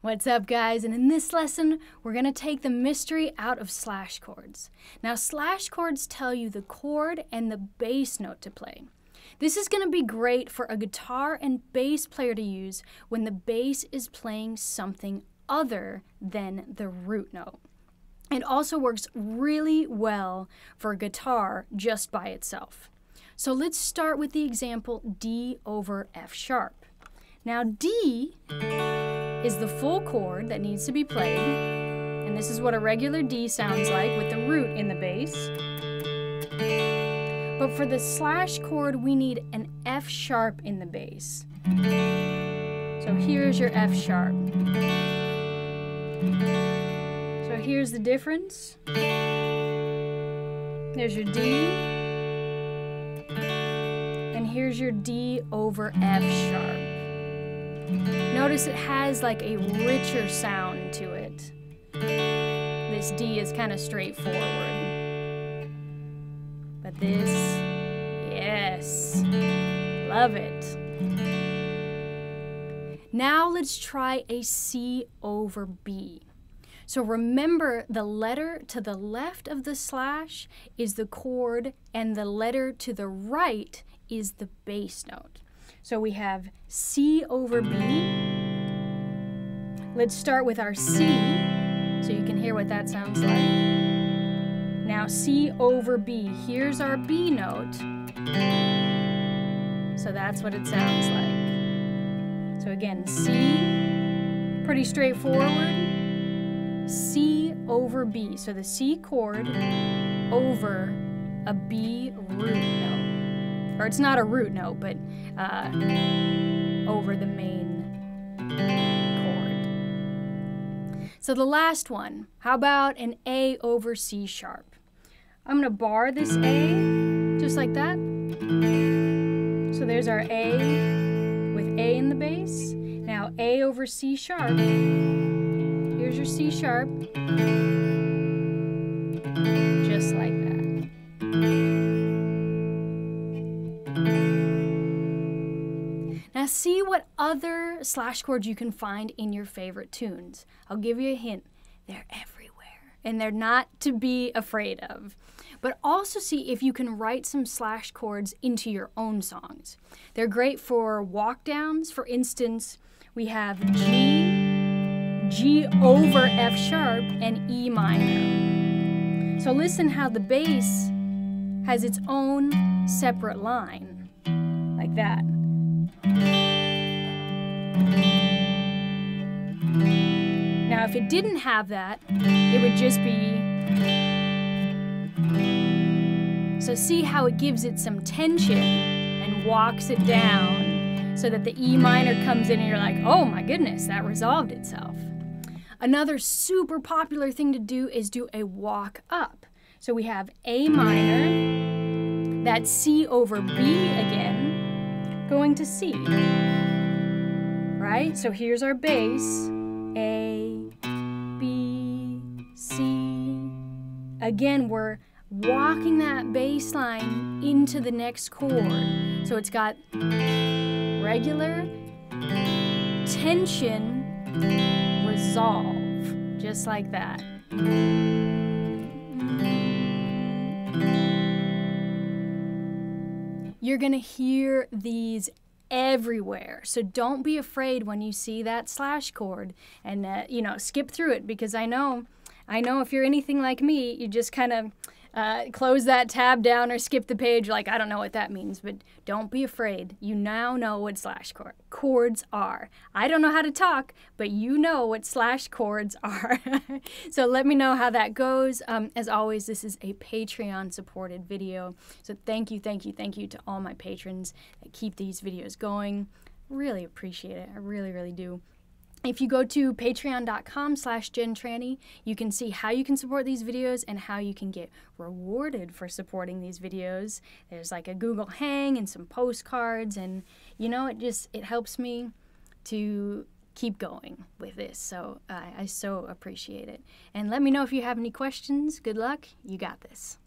What's up, guys? And in this lesson, we're going to take the mystery out of slash chords. Now, slash chords tell you the chord and the bass note to play. This is going to be great for a guitar and bass player to use when the bass is playing something other than the root note. It also works really well for a guitar just by itself. So let's start with the example D over F sharp. Now, D is the full chord that needs to be played, and this is what a regular D sounds like with the root in the bass. But for the slash chord, we need an F sharp in the bass. So here's your F sharp. So here's the difference. There's your D, and here's your D over F sharp. Notice it has like a richer sound to it. This D is kind of straightforward. But this, yes, love it. Now let's try a C over B. So remember, the letter to the left of the slash is the chord, and the letter to the right is the bass note. So we have C over B. Let's start with our C, so you can hear what that sounds like. Now C over B, here's our B note. So that's what it sounds like. So again, C, pretty straightforward. C over B, so the C chord over a B root note. Or it's not a root note, but over the main chord. So the last one, how about an A over C sharp? I'm going to bar this A, just like that. So there's our A with A in the bass. Now A over C sharp. Here's your C sharp. Just like that. Now see what other slash chords you can find in your favorite tunes. I'll give you a hint. They're everywhere, and they're not to be afraid of. But also see if you can write some slash chords into your own songs. They're great for walkdowns. For instance, we have G over F sharp, and E minor. So listen how the bass has its own separate line, like that. Now, if it didn't have that, it would just be. So see how it gives it some tension and walks it down so that the E minor comes in and you're like, oh my goodness, that resolved itself. Another super popular thing to do is do a walk up. So we have A minor, that's C over B again, going to C. Right? So here's our bass, A, B, C. Again, we're walking that bass line into the next chord. So it's got regular, tension, resolve, just like that. You're gonna hear these everywhere, so don't be afraid when you see that slash chord and skip through it, because I know if you're anything like me, you just kind of close that tab down or skip the page like, I don't know what that means. But don't be afraid. You now know what slash chords are. I don't know how to talk, but you know what slash chords are. So let me know how that goes. As always, this is a Patreon supported video. So thank you to all my patrons that keep these videos going. Really appreciate it. I really, really do. If you go to patreon.com/JenTrani, you can see how you can support these videos and how you can get rewarded for supporting these videos. There's like a Google Hang and some postcards, and it helps me to keep going with this. So I so appreciate it. And let me know if you have any questions. Good luck. You got this.